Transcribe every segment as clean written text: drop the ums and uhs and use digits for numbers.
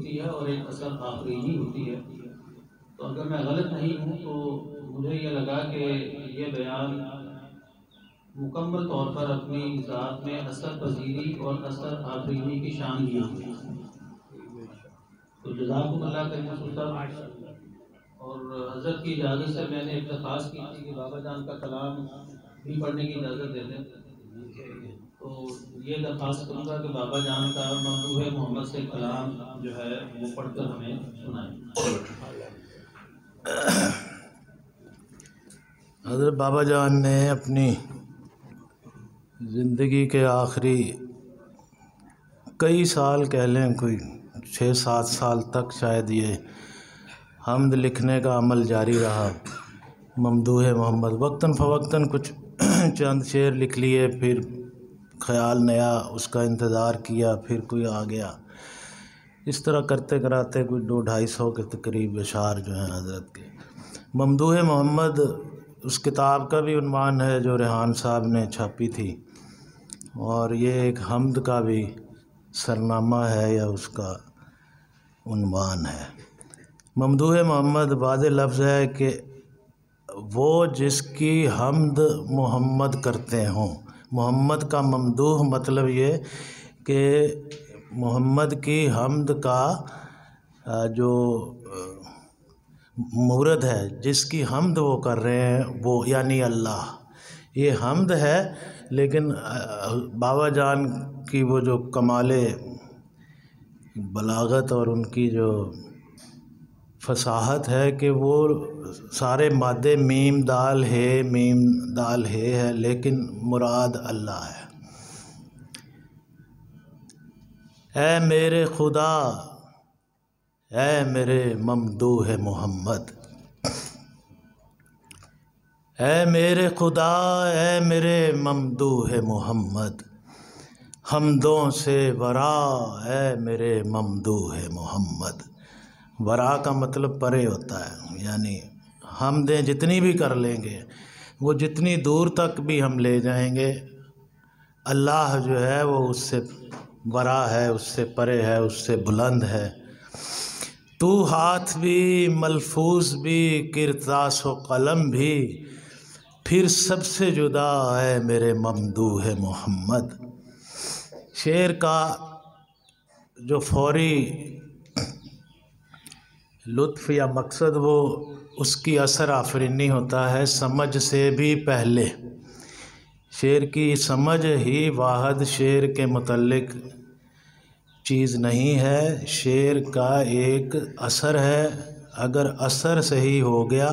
ہوتی ہے اور ایک اثر آفرینی ہوتی ہے. تو اگر میں غلط نہیں ہوں تو مجھے یہ لگا کہ یہ بیان مکمل طور پر اپنی ذات میں اثر پذیری اور اثر آفرینی کی شان لیے ہوئے. تو جزاکم اللہ خیر صاحب. اور حضرت کی اجازت سے میں نے ایک درخواست کی تھی کہ بابا جان کا کلام بھی پڑھنے کی اجازت دے دیں. تو یہ درخواست کروں گا کہ بابا جان کا ممدوح محمد سے کلام جو ہے وہ پڑھ کر ہمیں سنائیں. حضرت بابا جان نے اپنی زندگی کے آخری کئی سال کہہ لیں، کوئی 6-7 سال تک شاید یہ حمد لکھنے کا عمل جاری رہا. ممدوح محمد وقتاً فوقتاً کچھ چند شعر لکھ لیے، پھر خیال نیا اس کا انتظار کیا، پھر کوئی آ گیا. اس طرح کرتے کراتے کوئی 200-250 کے تقریب اشعار جو ہیں حضرت کے. ممدوح محمد اس کتاب کا بھی عنوان ہے جو ریحان صاحب نے چھاپی تھی، اور یہ ایک حمد کا بھی سرنامہ ہے یا اس کا عنوان ہے. ممدوح محمد واضح لفظ ہے کہ وہ جس کی حمد محمد کرتے ہوں. محمد کا ممدوح مطلب یہ کہ محمد کی حمد کا جو مورد ہے، جس کی حمد وہ کر رہے ہیں، وہ یعنی اللہ. یہ حمد ہے، لیکن بابا جان کی وہ جو کمال بلاغت اور ان کی جو فصاحت ہے کہ وہ سارے مادے میم دال ہے لیکن مراد اللہ ہے. اے میرے خدا، اے میرے ممدوح محمد، اے میرے خدا، اے میرے ممدوح محمد، حمدوں سے ورا، اے میرے ممدوح محمد. ورا کا مطلب پرے ہوتا ہے، یعنی حمدیں جتنی بھی کر لیں گے، وہ جتنی دور تک بھی ہم لے جائیں گے، اللہ جو ہے وہ اس سے ورا ہے، اس سے پرے ہے، اس سے بلند ہے. تو ہاتھ بھی، ملفوظ بھی، کرتاس و قلم بھی، پھر سب سے جدا ہے میرے ممدوح محمد. شعر کا جو فوری لطف یا مقصد وہ اس کی اثر آفرینی ہوتا ہے سمجھ سے بھی پہلے. شعر کی سمجھ ہی واحد شعر کے متعلق چیز نہیں ہے، شعر کا ایک اثر ہے. اگر اثر صحیح ہو گیا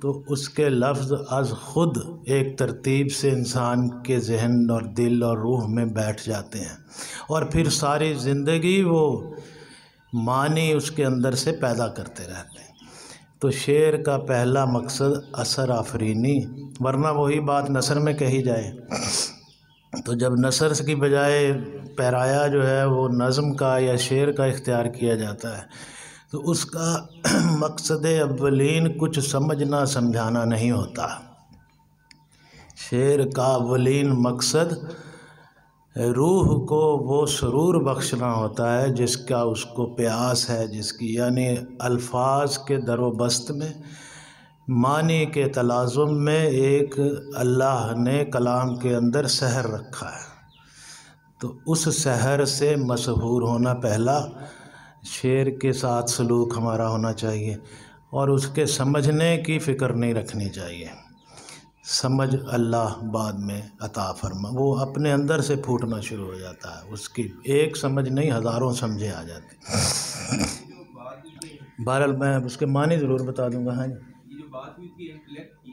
تو اس کے لفظ از خود ایک ترتیب سے انسان کے ذہن اور دل اور روح میں بیٹھ جاتے ہیں، اور پھر ساری زندگی وہ معنی اس کے اندر سے پیدا کرتے رہتے ہیں. تو شعر کا پہلا مقصد اثر آفرینی، ورنہ وہی بات نثر میں کہی جائے. تو جب نثر کی بجائے پیرایا جو ہے وہ نظم کا یا شعر کا اختیار کیا جاتا ہے، تو اس کا مقصد اولین کچھ سمجھنا سمجھانا نہیں ہوتا. شعر کا اولین مقصد روح کو وہ سرور بخشنا ہوتا ہے جس کا اس کو پیاس ہے، جس کی یعنی الفاظ کے در و بست میں، معنی کے تلازم میں ایک اللہ نے کلام کے اندر سحر رکھا ہے. تو اس سحر سے مسحور ہونا پہلا، شعر کے ساتھ سلوک ہمارا ہونا چاہیے، اور اس کے سمجھنے کی فکر نہیں رکھنی چاہیے. سمجھ اللہ بعد میں عطا فرما، وہ اپنے اندر سے پھوٹنا شروع ہو جاتا ہے، اس کی ایک سمجھ نہیں ہزاروں سمجھے آ جاتے. بہرحال میں اس کے معنی ضرور بتا دوں گا. ہاں جی، یہ جو بات ہوئی تھی انٹلیکٹ کی،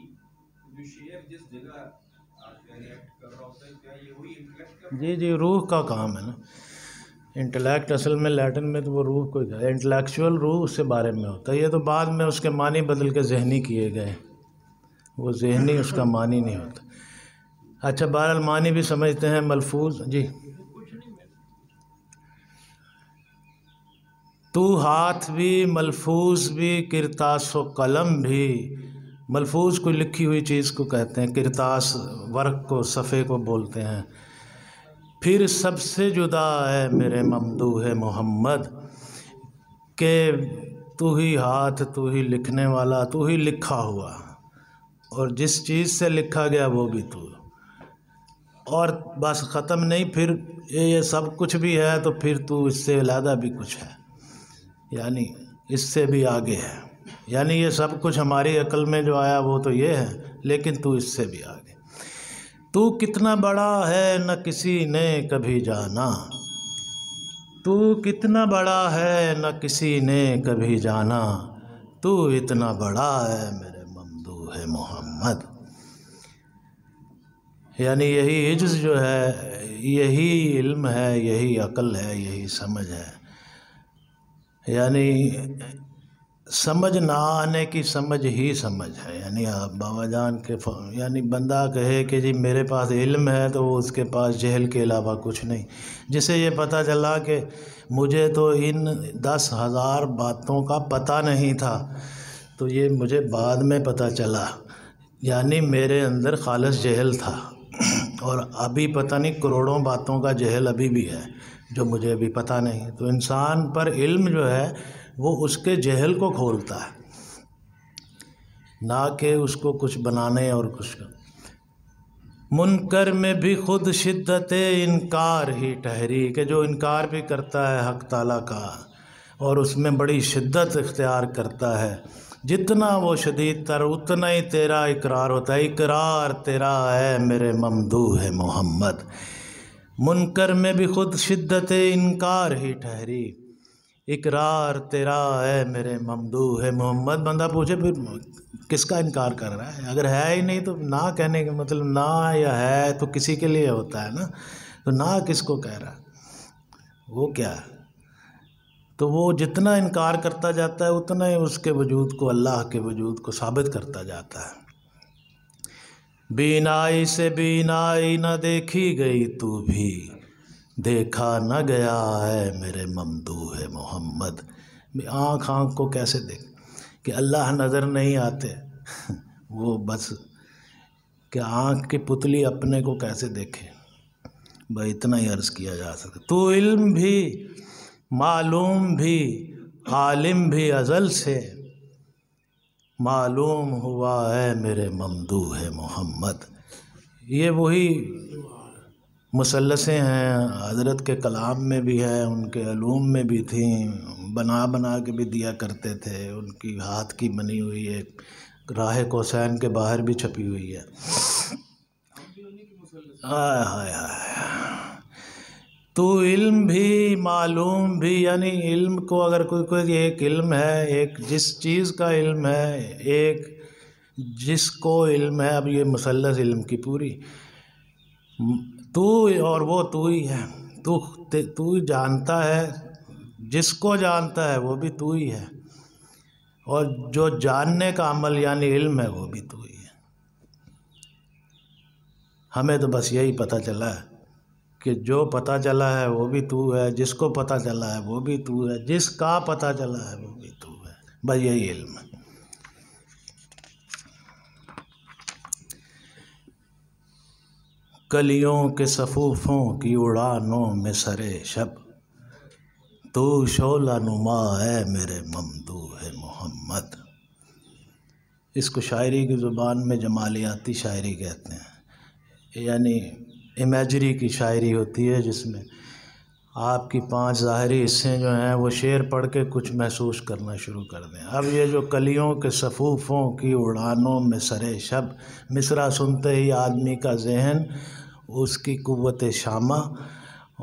جو شعر جس جگہ ریئیکٹ کر رہا ہوتا ہے، کیا یہ وہی انٹلیکٹ کا؟ جی روح کا کام ہے نا. انٹلیکٹ اصل میں لیٹن میں تو وہ روح کو انٹلیکچوئل روح اس سے بارے میں ہوتا ہے. یہ تو بعد میں اس کے معنی بدل کے ذہنی کیے گئے، وہ ذہنی اس کا معنی نہیں ہوتا. اچھا بہرحال معنی بھی سمجھتے ہیں. ملفوظ جی، تو ہاتھ بھی، ملفوظ بھی، کرتاس و قلم بھی. ملفوظ کوئی لکھی ہوئی چیز کو کہتے ہیں، کرتاس ورق کو، صفحے کو بولتے ہیں. پھر سب سے جدا ہے میرے ممدوح محمد. کہ تو ہی ہاتھ، تو ہی لکھنے والا، تو ہی لکھا ہوا، اور جس چیز سے لکھا گیا وہ بھی تو، اور بس ختم نہیں، پھر یہ سب کچھ بھی ہے تو پھر تو اس سے علیحدہ بھی کچھ ہے، یعنی اس سے بھی آگے ہے، یعنی یہ سب کچھ ہماری عقل میں جو آیا وہ تو یہ ہے، لیکن تو اس سے بھی آگے۔ تو کتنا بڑا ہے نہ کسی نے کبھی جانا، تو کتنا بڑا ہے نہ کسی نے کبھی جانا، تو اتنا بڑا ہے میرے ممدوح محمد۔ یعنی یہی عجز جو ہے، یہی علم ہے، یہی عقل ہے، یہی سمجھ ہے، یعنی سمجھ نہ آنے کی سمجھ ہی سمجھ ہے۔ یعنی آپ بابا جان کے یعنی بندہ کہے کہ جی میرے پاس علم ہے تو وہ اس کے پاس جہل کے علاوہ کچھ نہیں۔ جسے یہ پتہ چلا کہ مجھے تو ان 10,000 باتوں کا پتہ نہیں تھا، تو یہ مجھے بعد میں پتہ چلا، یعنی میرے اندر خالص جہل تھا، اور ابھی پتہ نہیں کروڑوں باتوں کا جہل ابھی بھی ہے جو مجھے ابھی پتہ نہیں۔ تو انسان پر علم جو ہے وہ اس کے جہل کو کھولتا ہے، نہ کہ اس کو کچھ بنانے اور کچھ۔ منکر میں بھی خود شدت انکار ہی ٹھہری، کہ جو انکار بھی کرتا ہے حق تعالیٰ کا اور اس میں بڑی شدت اختیار کرتا ہے، جتنا وہ شدید تر اتنا ہی تیرا اقرار ہوتا ہے۔ اقرار تیرا ہے میرے ممدوح محمد۔ منکر میں بھی خود شدت انکار ہی ٹھہری، اقرار تیرا ہے میرے ممدوح محمد۔ بندہ پوچھے پھر کس کا انکار کر رہا ہے؟ اگر ہے ہی نہیں تو نہ کہنے کا مطلب نہ یا ہے تو کسی کے لیے ہوتا ہے نا، تو نہ کس کو کہہ رہا ہے، وہ کیا ہے؟ تو وہ جتنا انکار کرتا جاتا ہے اتنا ہی اس کے وجود کو، اللہ کے وجود کو ثابت کرتا جاتا ہے۔ بینائی سے بینائی نہ دیکھی گئی تو بھی، دیکھا نہ گیا ہے میرے ممدوح محمد۔ آنکھ کو کیسے دیکھ کہ اللہ نظر نہیں آتے وہ بس کہ آنکھ کی پتلی اپنے کو کیسے دیکھے، بھائی اتنا ہی عرض کیا جا سکتا۔ تو علم بھی معلوم بھی عالم بھی ازل سے، معلوم ہوا ہے میرے ممدوح محمد۔ یہ وہی مثلثیں ہیں، حضرت کے کلام میں بھی ہے، ان کے علوم میں بھی تھیں، بنا بنا کے بھی دیا کرتے تھے، ان کی ہاتھ کی بنی ہوئی ہے، راہ کوسین کے باہر بھی چھپی ہوئی ہے۔ ہائے ہائے ہائے۔ تو علم بھی معلوم بھی، یعنی علم کو اگر کوئی ایک علم ہے، ایک جس چیز کا علم ہے، ایک جس کو علم ہے، اب یہ مثلث علم کی پوری تو، اور وہ تو ہی ہے، تو جانتا ہے، جس کو جانتا ہے وہ بھی تو ہی ہے، اور جو جاننے کا عمل یعنی علم ہے وہ بھی تو ہی ہے۔ ہمیں تو بس یہی پتہ چلا ہے کہ جو پتہ چلا ہے وہ بھی تو ہے، جس کو پتہ چلا ہے وہ بھی تو ہے، جس کا پتہ چلا ہے وہ بھی تو ہے، بس یہی علم ہے۔ کلیوں کے صفوفوں کی اڑانوں میں سرے شب، تو شعلہ نما ہے میرے ممدوح محمد۔ اس کو شاعری کی زبان میں جمالیاتی شاعری کہتے ہیں، یعنی امیجری کی شاعری ہوتی ہے جس میں آپ کی 5 ظاہری حصے جو ہیں وہ شعر پڑھ کے کچھ محسوس کرنا شروع کر دیں۔ اب یہ جو کلیوں کے صفوفوں کی اڑانوں میں سرے شب، مصرع سنتے ہی آدمی کا ذہن، اس کی قوت شامہ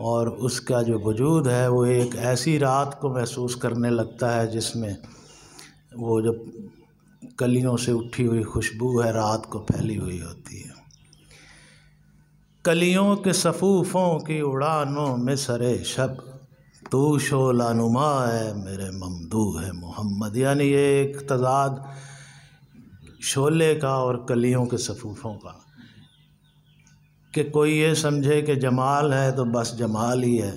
اور اس کا جو وجود ہے وہ ایک ایسی رات کو محسوس کرنے لگتا ہے جس میں وہ جو کلیوں سے اٹھی ہوئی خوشبو ہے رات کو پھیلی ہوئی ہوتی ہے۔ کلیوں کے صفوفوں کی اڑانوں میں سرے شب، تو شعلہ نما ہے میرے ممدوح محمد۔ یعنی یہ ایک تضاد شعلے کا اور کلیوں کے صفوفوں کا، کہ کوئی یہ سمجھے کہ جمال ہے تو بس جمال ہی ہے،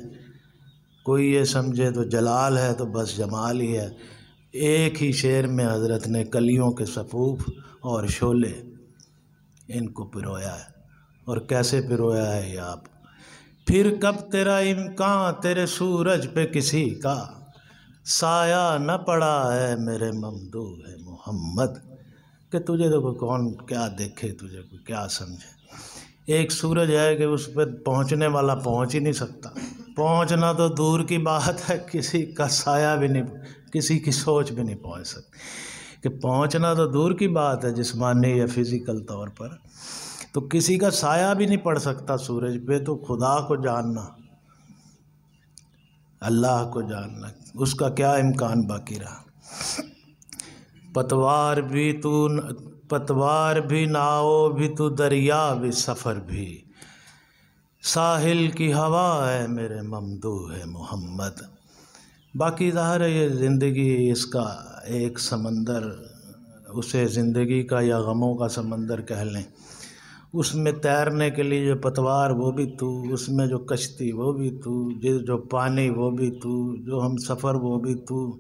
کوئی یہ سمجھے تو جلال ہے تو بس جمال ہی ہے۔ ایک ہی شعر میں حضرت نے کلیوں کے صفوف اور شعلے ان کو پرویا ہے، اور کیسے پرویا ہے یہ آپ۔ پھر کب تیرا امکان تیرے سورج پہ کسی کا، سایہ نہ پڑا ہے میرے ممدوح محمد، کہ تجھے تو کوئی کون کیا دیکھے، تجھے کوئی کیا سمجھے۔ ایک سورج ہے کہ اس پہ پہنچنے والا پہنچ ہی نہیں سکتا، پہنچنا تو دور کی بات ہے، کسی کا سایہ بھی نہیں، کسی کی سوچ بھی نہیں پہنچ سکتی، کہ پہنچنا تو دور کی بات ہے جسمانی یا فزیکل طور پر، تو کسی کا سایہ بھی نہیں پڑ سکتا سورج پہ، تو خدا کو جاننا، اللہ کو جاننا، اس کا کیا امکان باقی رہا۔ پتوار بھی ناؤ بھی تو دریا بھی سفر بھی، ساحل کی ہوا ہے میرے ممدوح محمد۔ باقی ظاہر ہے یہ زندگی، اس کا ایک سمندر، اسے زندگی کا یا غموں کا سمندر کہہ لیں، اس میں تیرنے کے لیے جو پتوار وہ بھی تو، اس میں جو کشتی وہ بھی تو، جو پانی وہ بھی تو، جو ہم سفر وہ بھی تو،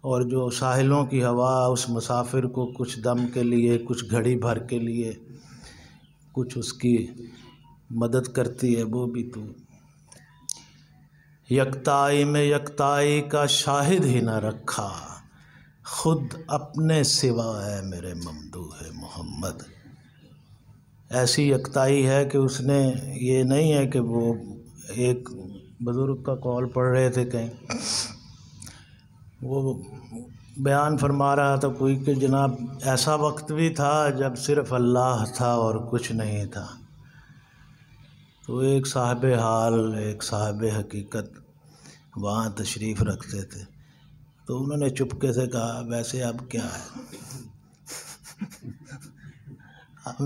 اور جو ساحلوں کی ہوا اس مسافر کو کچھ دم کے لیے، کچھ گھڑی بھر کے لیے، کچھ اس کی مدد کرتی ہے وہ بھی تو۔ یکتائی میں یکتائی کا شاہد ہی نہ رکھا، خود اپنے سوا ہے میرے ممدوح محمد۔ ایسی یکتائی ہے کہ اس نے، یہ نہیں ہے کہ وہ ایک بزرگ کا قول پڑھ رہے تھے کہیں، وہ بیان فرما رہا تھا کوئی کہ جناب ایسا وقت بھی تھا جب صرف اللہ تھا اور کچھ نہیں تھا، تو ایک صاحب حال، ایک صاحب حقیقت وہاں تشریف رکھتے تھے، تو انہوں نے چپکے سے کہا ویسے اب کیا ہے،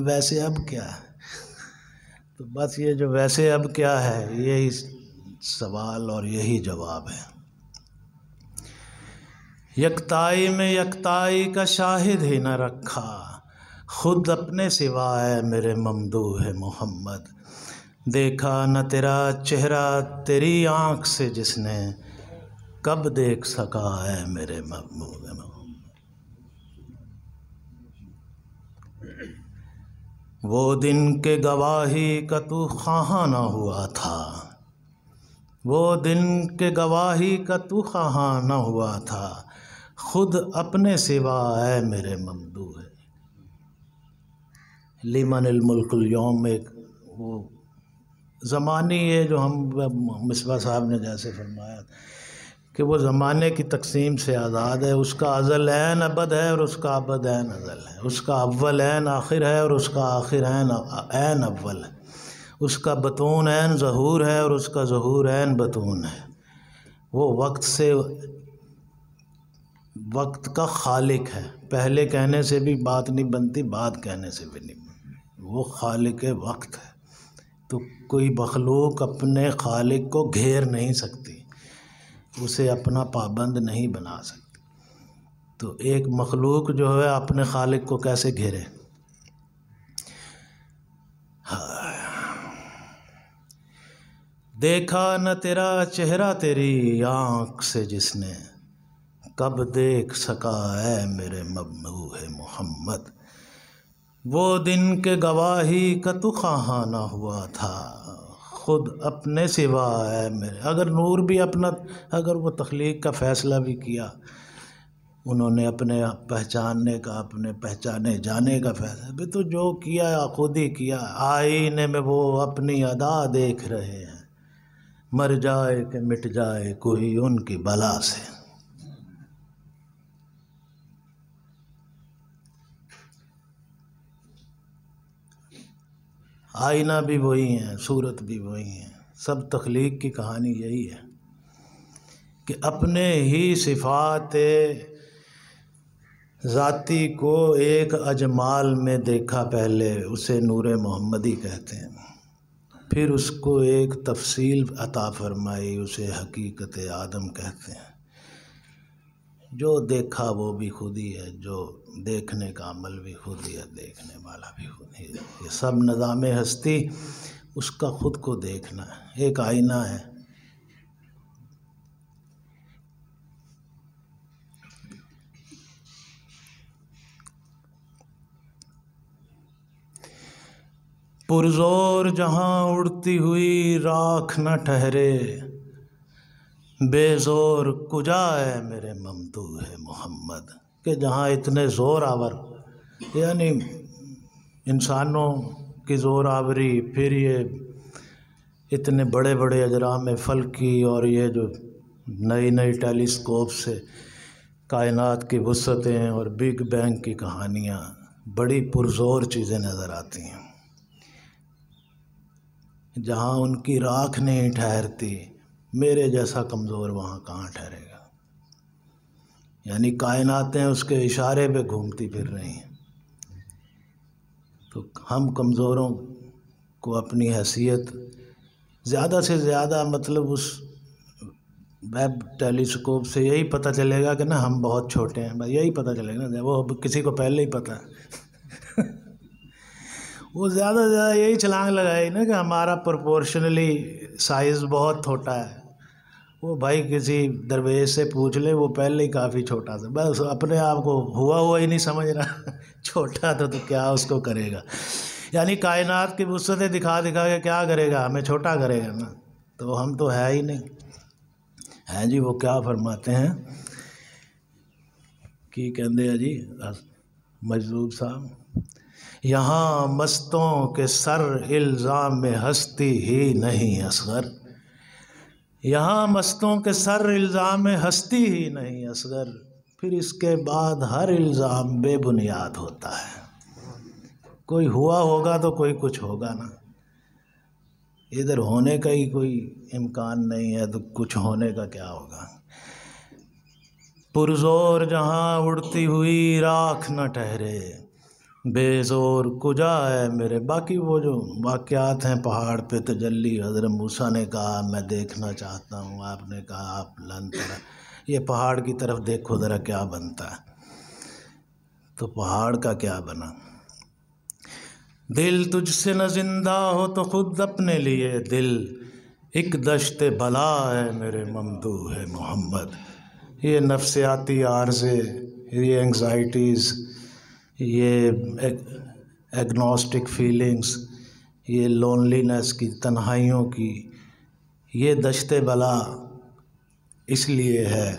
ویسے اب کیا ہے۔ تو بس یہ جو ویسے اب کیا ہے، یہی سوال اور یہی جواب ہے۔ یکتائی میں یکتائی کا شاہد ہی نہ رکھا، خود اپنے سوا ہے میرے ممدوح محمد۔ دیکھا نہ تیرا چہرہ تیری آنکھ سے جس نے، کب دیکھ سکا ہے میرے محبوب محمد۔ وہ دن کے گواہی کا تو خواہاں نہ ہوا تھا، وہ دن کے گواہی کا تو خواہاں نہ ہوا تھا، خود اپنے سوا ہے میرے ممدوح۔ لمن الملک اليوم، ایک وہ زمانی ہے جو ہم مصباح صاحب نے جیسے فرمایا کہ وہ زمانے کی تقسیم سے آزاد ہے، اس کا ازل عین ابد ہے اور اس کا ابد عین ازل ہے، اس کا اول عین آخر ہے اور اس کا آخر عین اول ہے، اس کا بطون عین ظہور ہے اور اس کا ظہور عین بطون ہے۔ وہ وقت کا خالق ہے، پہلے کہنے سے بھی بات نہیں بنتی، بعد کہنے سے بھی نہیں بنتی، وہ خالق وقت ہے، تو کوئی مخلوق اپنے خالق کو گھیر نہیں سکتی، اسے اپنا پابند نہیں بنا سکتی، تو ایک مخلوق جو ہے اپنے خالق کو کیسے گھیرے۔ دیکھا نہ تیرا چہرہ تیری آنکھ سے جس نے، کب دیکھ سکا ہے میرے ممدوح محمد۔ وہ دن کے گواہی کا تو خواہاں نہ ہوا تھا، خود اپنے سوا ہے میرے۔ اگر نور بھی اپنا، اگر وہ تخلیق کا فیصلہ بھی کیا، انہوں نے اپنے پہچاننے کا، اپنے پہچانے جانے کا فیصلہ بھی تو جو کیا خود ہی کیا، آئینے میں وہ اپنی ادا دیکھ رہے ہیں، مر جائے کہ مٹ جائے کوئی ان کی بلا سے۔ آئینہ بھی وہی ہیں، صورت بھی وہی ہیں، سب تخلیق کی کہانی یہی ہے کہ اپنے ہی صفات ذاتی کو ایک اجمال میں دیکھا، پہلے اسے نور محمدی کہتے ہیں، پھر اس کو ایک تفصیل عطا فرمائی، اسے حقیقت آدم کہتے ہیں۔ جو دیکھا وہ بھی خود ہی ہے، جو دیکھنے کا عمل بھی خود ہی ہے، دیکھنے والا بھی خود ہی ہے، یہ سب نظام ہستی اس کا خود کو دیکھنا ہے، ایک آئینہ ہے۔ پرزور جہاں اڑتی ہوئی راکھ نہ ٹھہرے، بے زور کجا ہے میرے ممدوح ہے محمد، کہ جہاں اتنے زور آور، یعنی انسانوں کی زور آوری، پھر یہ اتنے بڑے بڑے اجرام فلکی اور یہ جو نئی نئی ٹیلیسکوپ سے کائنات کی وسعتیں اور بگ بینگ کی کہانیاں، بڑی پرزور چیزیں نظر آتی ہیں۔ جہاں ان کی راکھ نہیں ٹھہرتی، میرے جیسا کمزور وہاں کہاں ٹھہرے گا؟ یعنی کائناتیں اس کے اشارے پہ گھومتی پھر رہی ہیں۔ تو ہم کمزوروں کو اپنی حیثیت زیادہ سے زیادہ، مطلب اس ویب ٹیلیسکوپ سے یہی پتہ چلے گا کہ نا ہم بہت چھوٹے ہیں، بس یہی پتہ چلے گا نا، وہ کسی کو پہلے ہی پتہ ہے۔ وہ زیادہ سے زیادہ یہی چھلانگ لگائے نا کہ ہمارا پرپورشنلی سائز بہت چھوٹا ہے۔ وہ بھائی کسی درویش سے پوچھ لے، وہ پہلے ہی کافی چھوٹا تھا، بس اپنے آپ کو ہوا ہی نہیں سمجھ رہا، چھوٹا تھا تو کیا اس کو کرے گا؟ یعنی کائنات کی وسعتیں دکھا دکھا کے کیا کرے گا؟ ہمیں چھوٹا کرے گا نا، تو ہم تو ہے ہی نہیں ہیں جی۔ وہ کیا فرماتے ہیں کی کہندے ہیں جی مجذوب صاحب، یہاں مستوں کے سر الزام میں ہستی ہی نہیں اصغر، یہاں مستوں کے سر الزام میں ہستی ہی نہیں اصغر، پھر اس کے بعد ہر الزام بے بنیاد ہوتا ہے۔ کوئی ہوا ہوگا تو کوئی کچھ ہوگا نا، ادھر ہونے کا ہی کوئی امکان نہیں ہے تو کچھ ہونے کا کیا ہوگا؟ پرزور جہاں اڑتی ہوئی راکھ نہ ٹھہرے، بے زور کجا ہے میرے۔ باقی وہ جو واقعات ہیں پہاڑ پہ تجلی، حضرت موسیٰ نے کہا میں دیکھنا چاہتا ہوں، آپ نے کہا آپ لن ترى، یہ پہاڑ کی طرف دیکھو ذرا کیا بنتا ہے۔ تو پہاڑ کا کیا بنا؟ دل تجھ سے نہ زندہ ہو تو خود اپنے لیے دل ایک دشت بلا ہے میرے ممدوح ہے محمد۔ یہ نفسیاتی عارضے، یہ انگزائٹیز، یہ ایگنوسٹک فیلنگز، یہ لونلینس کی، تنہائیوں کی، یہ دشت بلا اس لیے ہے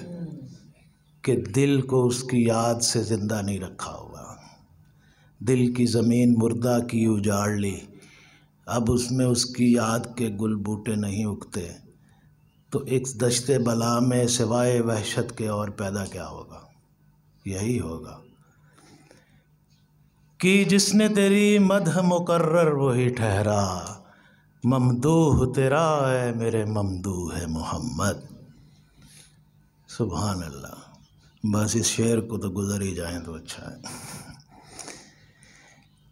کہ دل کو اس کی یاد سے زندہ نہیں رکھا ہوا۔ دل کی زمین مردہ کی اجاڑ لی، اب اس میں اس کی یاد کے گل بوٹے نہیں اگتے، تو ایک دشت بلا میں سوائے وحشت کے اور پیدا کیا ہوگا؟ یہی ہوگا کہ جس نے تیری مدح مقرر وہی ٹھہرا، ممدوح تیرا ہے میرے ممدوح ہے محمد۔ سبحان اللہ۔ بس اس شعر کو تو گزر ہی جائیں تو اچھا ہے۔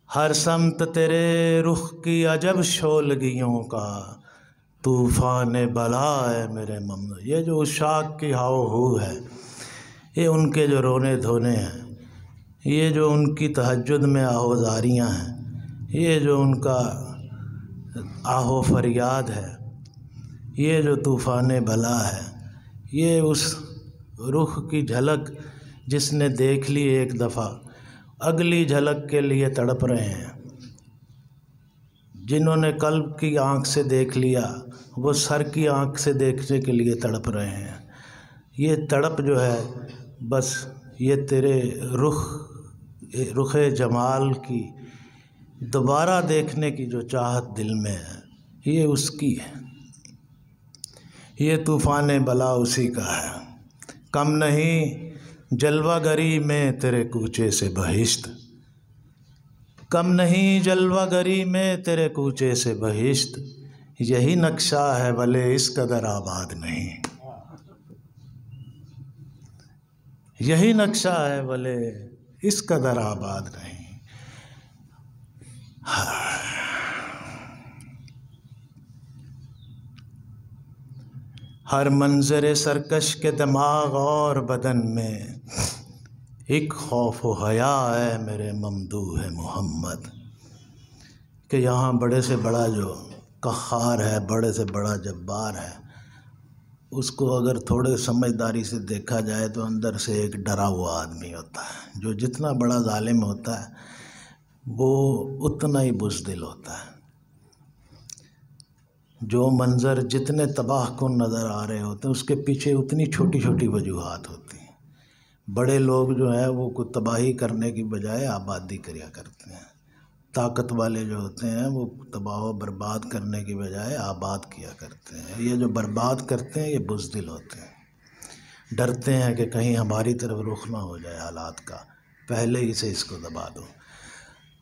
ہر سمت تیرے رخ کی عجب شولگیوں کا طوفان بلا ہے میرے ممدوح۔ یہ جو عشاق کی ہاؤ ہو ہے، یہ ان کے جو رونے دھونے ہیں، یہ جو ان کی تہجد میں آہوزاریاں ہیں، یہ جو ان کا آہو فریاد ہے، یہ جو طوفان بلا ہے، یہ اس رخ کی جھلک جس نے دیکھ لی ایک دفعہ، اگلی جھلک کے لیے تڑپ رہے ہیں۔ جنہوں نے قلب کی آنکھ سے دیکھ لیا، وہ سر کی آنکھ سے دیکھنے کے لیے تڑپ رہے ہیں۔ یہ تڑپ جو ہے، بس یہ تیرے رخ جمال کی دوبارہ دیکھنے کی جو چاہت دل میں ہے، یہ اس کی ہے۔ یہ طوفان بلا اسی کا ہے۔ کم نہیں جلوہ گری میں تیرے کوچے سے بہشت، کم نہیں جلوہ گری میں تیرے کوچے سے بہشت، یہی نقشہ ہے بھلے اس قدر آباد نہیں، یہی نقشہ ہے بھلے اس قدر آباد نہیں۔ ہر منظر سرکش کے دماغ اور بدن میں ایک خوف و حیا ہے میرے ممدوح ہے محمد، کہ یہاں بڑے سے بڑا جو قہار ہے، بڑے سے بڑا جبار ہے، اس کو اگر تھوڑے سمجھداری سے دیکھا جائے تو اندر سے ایک ڈرا ہوا آدمی ہوتا ہے۔ جو جتنا بڑا ظالم ہوتا ہے وہ اتنا ہی بزدل ہوتا ہے۔ جو منظر جتنے تباہ کن نظر آ رہے ہوتے ہیں اس کے پیچھے اتنی چھوٹی چھوٹی وجوہات ہوتی ہیں۔ بڑے لوگ جو ہیں وہ کوئی تباہی کرنے کی بجائے آبادی کریا کرتے ہیں، طاقت والے جو ہوتے ہیں وہ تباہ و برباد کرنے کی بجائے آباد کیا کرتے ہیں۔ یہ جو برباد کرتے ہیں یہ بزدل ہوتے ہیں، ڈرتے ہیں کہ کہیں ہماری طرف رخ نہ ہو جائے حالات کا، پہلے ہی سے اس کو دبا دو۔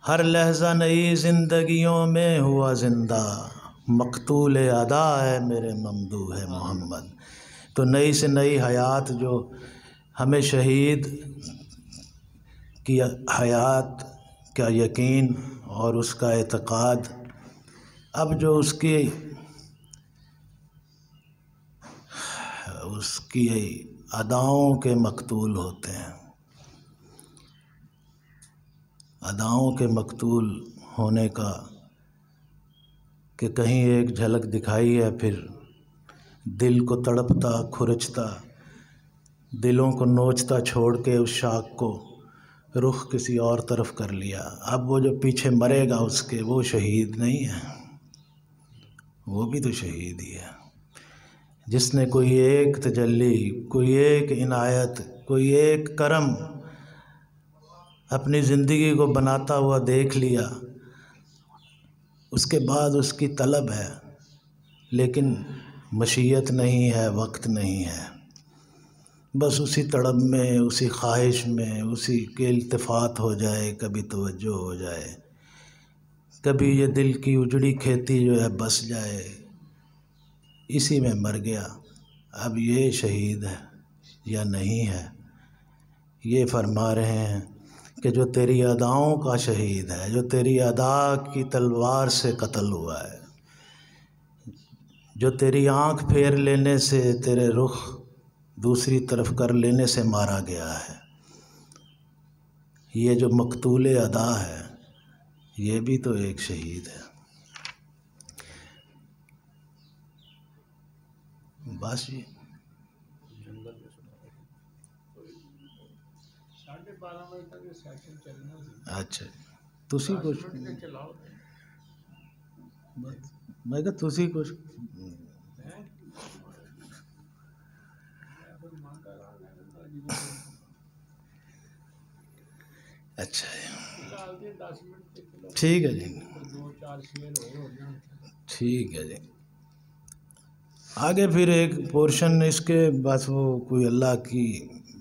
ہر لحظہ نئی زندگیوں میں ہوا زندہ، مقتول ادا ہے میرے ممدوح ہے محمد۔ تو نئی سے نئی حیات جو ہمیں شہید کی حیات کا یقین اور اس کا اعتقاد، اب جو اس کی اداؤں کے مقتول ہوتے ہیں، اداؤں کے مقتول ہونے کا کہ کہیں ایک جھلک دکھائی ہے، پھر دل کو تڑپتا کھرچتا، دلوں کو نوچتا چھوڑ کے اس شاخ کو رخ کسی اور طرف کر لیا۔ اب وہ جو پیچھے مرے گا اس کے، وہ شہید نہیں ہے، وہ بھی تو شہید ہی ہے، جس نے کوئی ایک تجلی، کوئی ایک عنایت، کوئی ایک کرم اپنی زندگی کو بناتا ہوا دیکھ لیا، اس کے بعد اس کی طلب ہے لیکن مشیت نہیں ہے، وقت نہیں ہے، بس اسی طلب میں، اسی خواہش میں، اسی کے التفات ہو جائے، کبھی توجہ ہو جائے، کبھی یہ دل کی اجڑی کھیتی جو ہے بس جائے، اسی میں مر گیا۔ اب یہ شہید ہے یا نہیں ہے؟ یہ فرما رہے ہیں کہ جو تیری اداؤں کا شہید ہے، جو تیری ادا کی تلوار سے قتل ہوا ہے، جو تیری آنکھ پھیر لینے سے، تیرے رخ دوسری طرف کر لینے سے مارا گیا ہے، یہ جو مقتول ادا ہے یہ بھی تو ایک شہید ہے۔ بس یہ اچھا تسی کچھ میں کہ تسی کچھ اچھا ٹھیک ہے جی، ٹھیک ہے جی۔ آگے پھر ایک پورشن اس کے بس وہ کوئی اللہ کی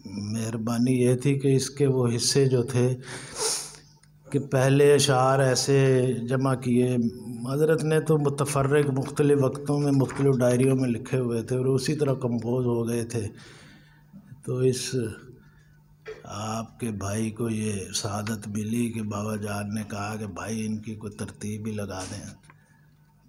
مہربانی یہ تھی کہ اس کے وہ حصے جو تھے کہ پہلے اشعار ایسے جمع کیے، حضرت نے تو متفرق مختلف وقتوں میں مختلف ڈائریوں میں لکھے ہوئے تھے اور اسی طرح کمپوز ہو گئے تھے، تو اس آپ کے بھائی کو یہ سعادت ملی کہ بابا جان نے کہا کہ بھائی ان کی کوئی ترتیب ہی لگا دیں،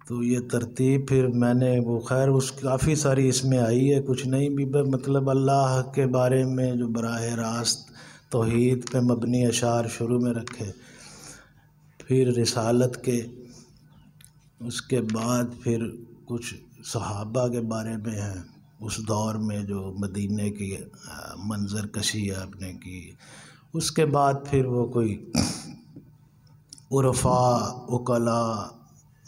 تو یہ ترتیب پھر میں نے وہ خیر اس کافی ساری اس میں آئی ہے، کچھ نہیں بھی مطلب اللہ کے بارے میں جو براہ راست توحید پہ مبنی اشعار شروع میں رکھے، پھر رسالت کے، اس کے بعد پھر کچھ صحابہ کے بارے میں ہیں اس دور میں جو مدینے کی منظر کشی آپ نے کی، اس کے بعد پھر وہ کوئی عرفاء، عقلاء،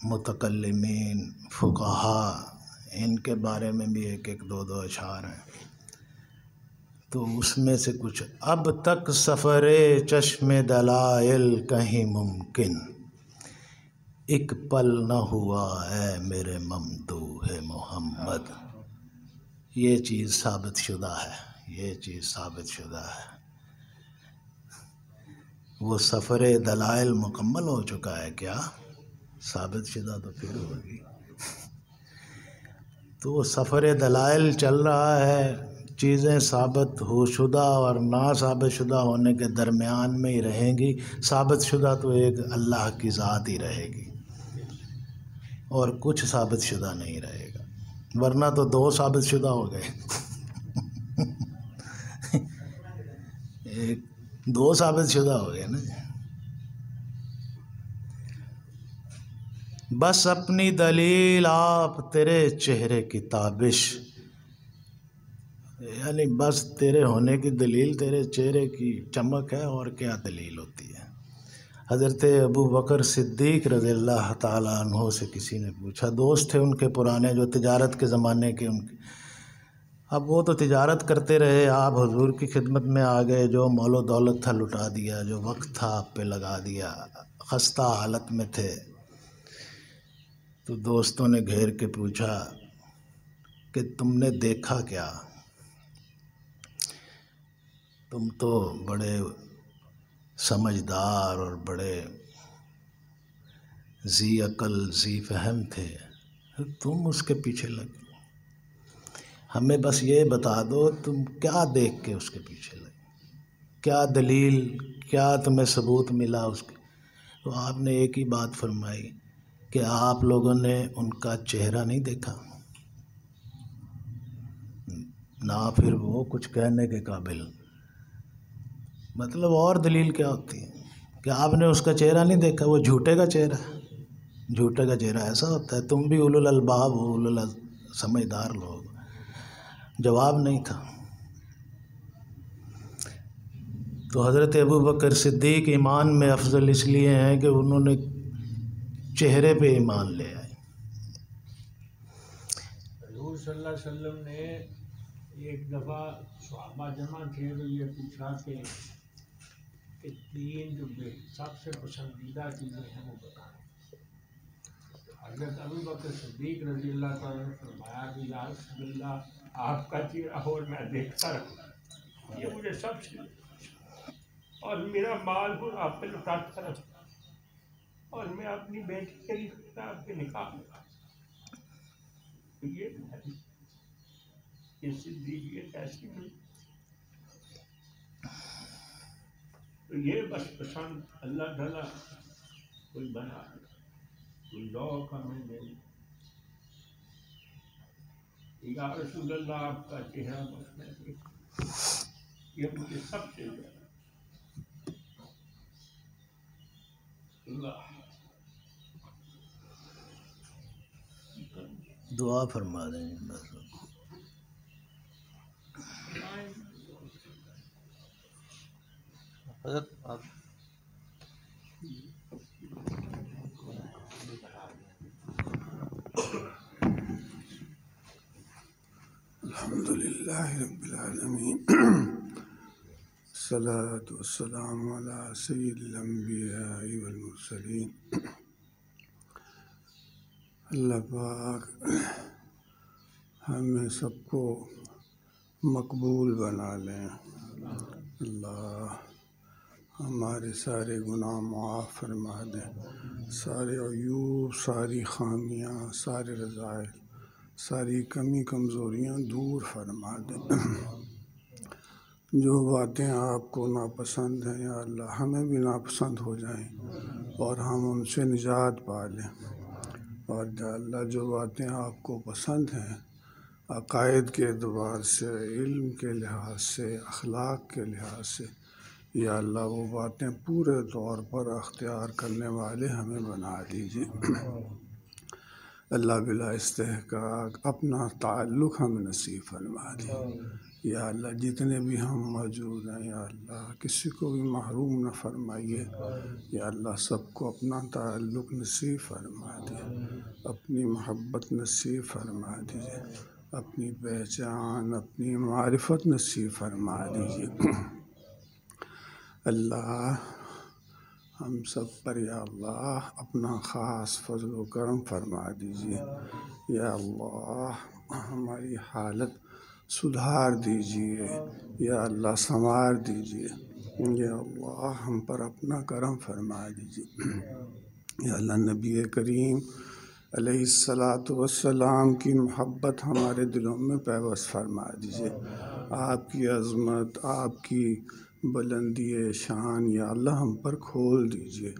متکلمین، فقہا، ان کے بارے میں بھی ایک ایک دو اشعار ہیں، تو اس میں سے کچھ اب تک سفر چشم دلائل کہیں ممکن، ایک پل نہ ہوا ہے میرے ممدوح محمد۔ یہ چیز ثابت شدہ ہے، یہ چیز ثابت شدہ ہے، وہ سفر دلائل مکمل ہو چکا ہے کیا؟ ثابت شدہ تو پھر ہوگی، تو وہ سفر دلائل چل رہا ہے، چیزیں ثابت ہو شدہ اور نا ثابت شدہ ہونے کے درمیان میں ہی رہیں گی، ثابت شدہ تو ایک اللہ کی ذات ہی رہے گی اور کچھ ثابت شدہ نہیں رہے گا، ورنہ تو دو ثابت شدہ ہو گئے ایک دو ثابت شدہ ہو گئے نا۔ بس اپنی دلیل آپ تیرے چہرے کی تابش، یعنی بس تیرے ہونے کی دلیل تیرے چہرے کی چمک ہے، اور کیا دلیل ہوتی ہے؟ حضرت ابو بکر صدیق رضی اللہ تعالیٰ عنہ سے کسی نے پوچھا، دوست تھے ان کے پرانے جو تجارت کے زمانے کے، ان کے اب وہ تو تجارت کرتے رہے، آپ حضور کی خدمت میں آ گئے، جو مال و دولت تھا لٹا دیا، جو وقت تھا آپ پہ لگا دیا، خستہ حالت میں تھے۔ تو دوستوں نے گھیر کے پوچھا کہ تم نے دیکھا کیا؟ تم تو بڑے سمجھدار اور بڑے ذی عقل ذی فہم تھے، تم اس کے پیچھے لگے، ہمیں بس یہ بتا دو تم کیا دیکھ کے اس کے پیچھے لگے، کیا دلیل، کیا تمہیں ثبوت ملا اس کے؟ تو آپ نے ایک ہی بات فرمائی کہ آپ لوگوں نے ان کا چہرہ نہیں دیکھا، نہ پھر وہ کچھ کہنے کے قابل۔ مطلب اور دلیل کیا ہوتی ہے کہ آپ نے اس کا چہرہ نہیں دیکھا، وہ جھوٹے کا چہرہ ہے۔ جھوٹے کا چہرہ ایسا ہوتا ہے، تم بھی اولو الالباب ہو، سمجھدار لوگ۔ جواب نہیں تھا۔ تو حضرت ابو بکر صدیق ایمان میں افضل اس لیے ہیں کہ انہوں نے چہرے پہ ایمان لے آئے۔ حضور صلی اللہ علیہ وسلم نے ایک دفعہ صحابہ جمع تھے تو یہ پوچھا کہ تین جو سب سے پسندیدہ چیزیں ہیں وہ بتائیں۔ حضرت ابو بکر صدیق رضی اللہ تعالیٰ نے فرمایا کہ یا رسول اللہ آپ کا چہرہ اور میں دیکھتا رہوں، یہ مجھے سب سے، اور میرا مال ہو آپ پہ لٹاتا رہوں، اور میں اپنی بیٹی کے لیے آپ کے نکاح میں یہ صدیقیت ایسی ملی، تو یہ بس پسند اللہ تعالیٰ کوئی بنا کوئی لوگ ہمیں دے، یا رسول اللہ آپ کا چہرہ بس میں دیکھ، یہ مجھے سب سے اللہ دعا فرما دیں بس۔ حضرت آپ الحمدللہ رب العالمین، الصلاۃ والسلام علی سید الانبیاء والمرسلین۔ اللہ پاک ہمیں سب کو مقبول بنا لیں، اللہ ہمارے سارے گناہ معاف فرما دیں، سارے عیوب، ساری خامیاں، سارے رذائل، ساری کمی کمزوریاں دور فرما دیں۔ جو باتیں آپ کو ناپسند ہیں یا اللہ ہمیں بھی ناپسند ہو جائیں اور ہم ان سے نجات پا لیں، اور یا اللہ جو باتیں آپ کو پسند ہیں عقائد کے اعتبار سے، علم کے لحاظ سے، اخلاق کے لحاظ سے، یا اللہ وہ باتیں پورے طور پر اختیار کرنے والے ہمیں بنا دیجیے۔ اللہ بلا استحقاق اپنا تعلق ہمیں نصیب فرما دیجیے۔ یا اللہ جتنے بھی ہم موجود ہیں یا اللہ کسی کو بھی محروم نہ فرمائیے، یا اللہ سب کو اپنا تعلق نصیب فرما دیجیے، اپنی محبت نصیب فرما دیجیے، اپنی پہچان، اپنی معرفت نصیب فرما دیجیے۔ اللہ ہم سب پر یا اللہ اپنا خاص فضل و کرم فرما دیجیے، یا اللہ ہماری حالت سدھار دیجیے، یا اللہ سنوار دیجیے، یا اللہ ہم پر اپنا کرم فرما دیجیے۔ یا اللہ نبی کریم علیہ الصلاۃ والسلام کی محبت ہمارے دلوں میں پیوست فرما دیجیے، آپ کی عظمت، آپ کی بلندی شان یا اللہ ہم پر کھول دیجیے،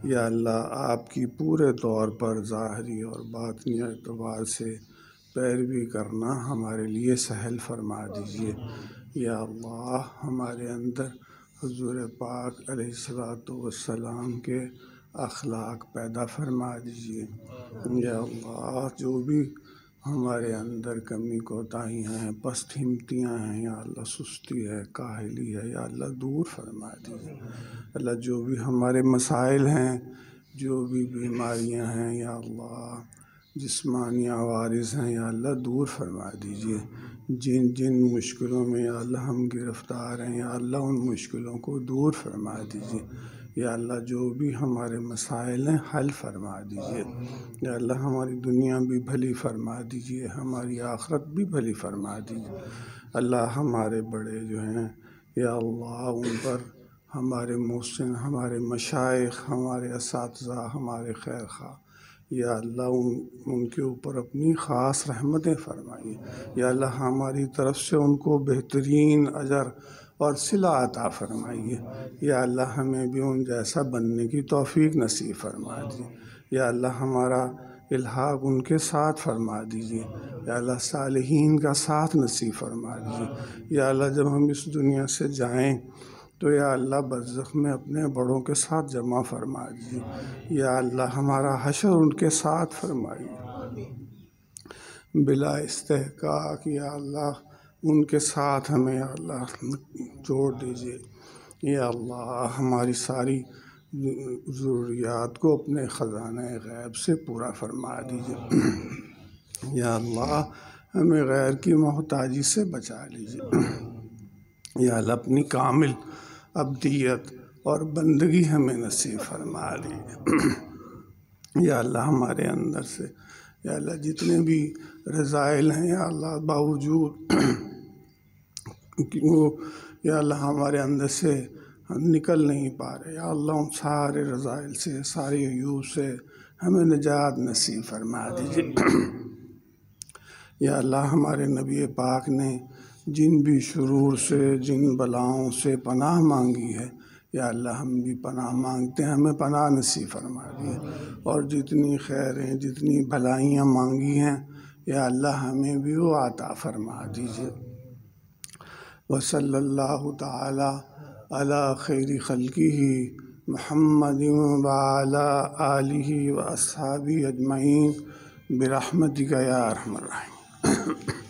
یا اللہ آپ کی پورے طور پر ظاہری اور باطنی اعتبار سے پیروی کرنا ہمارے لیے سہل فرما دیجیے، یا اللہ ہمارے اندر حضور پاک علیہ الصلاۃ والسلام کے اخلاق پیدا فرما دیجیے، یا اللہ جو بھی ہمارے اندر کمی کوتاہیاں ہیں، پست ہمتیاں ہیں یا اللہ، سستی ہے، کاہلی ہے یا اللہ دور فرما دیجیے۔ اللہ جو بھی ہمارے مسائل ہیں، جو بھی بیماریاں ہیں یا اللہ، جسمانی عوارض ہیں یا اللہ دور فرما دیجیے۔ جن جن مشکلوں میں یا اللہ ہم گرفتار ہیں یا اللہ ان مشکلوں کو دور فرما دیجیے۔ یا اللہ جو بھی ہمارے مسائل ہیں حل فرما دیجیے۔ یا اللہ ہماری دنیا بھی بھلی فرما دیجیے، ہماری آخرت بھی بھلی فرما دیجیے۔ اللہ ہمارے بڑے جو ہیں یا اللہ ان پر ہمارے محسن، ہمارے مشائخ، ہمارے اساتذہ، ہمارے خیر خواہ یا اللہ ان کے اوپر اپنی خاص رحمتیں فرمائیے۔ یا اللہ ہماری طرف سے ان کو بہترین اجر اور صلہ عطا فرمائیے۔ یا اللہ ہمیں بھی ان جیسا بننے کی توفیق نصیب فرما دیجیے۔ یا اللہ ہمارا الحاق ان کے ساتھ فرما دیجیے۔ یا اللہ صالحین کا ساتھ نصیب فرما دیجیے۔ یا اللہ جب ہم اس دنیا سے جائیں تو یا اللہ برزخ میں اپنے بڑوں کے ساتھ جمع فرما دیجیے۔ یا اللہ ہمارا حشر ان کے ساتھ فرمائیے بلا استحقاق۔ یا اللہ ان کے ساتھ ہمیں یا اللہ جوڑ دیجیے۔ یا اللہ ہماری ساری ضروریات کو اپنے خزانہ غیب سے پورا فرما دیجیے۔ یا اللہ ہمیں غیر کی محتاجی سے بچا لیجیے۔ یا اللہ اپنی کامل عبدیت اور بندگی ہمیں نصیب فرما لیجیے۔ یا اللہ ہمارے اندر سے یا اللہ جتنے بھی رذائل ہیں یا اللہ باوجود وہ یا اللہ ہمارے اندر سے ہم نکل نہیں پا رہے، یا اللہ ان سارے رذائل سے، سارے عیوب سے ہمیں نجات نصیب فرما دیجیے۔ یا اللہ ہمارے نبی پاک نے جن بھی شرور سے، جن بلاؤں سے پناہ مانگی ہے یا اللہ ہم بھی پناہ مانگتے ہیں، ہمیں پناہ نصیب فرما دیے۔ اور جتنی خیریں، جتنی بھلائیاں مانگی ہیں یا اللہ ہمیں بھی وہ عطا فرما دیجیے۔ وصلی اللہ تعالی علی خیر خلقہ محمد وعلی آلہ واصحابہ اجمعین برحمتک یا ارحم الراحمین۔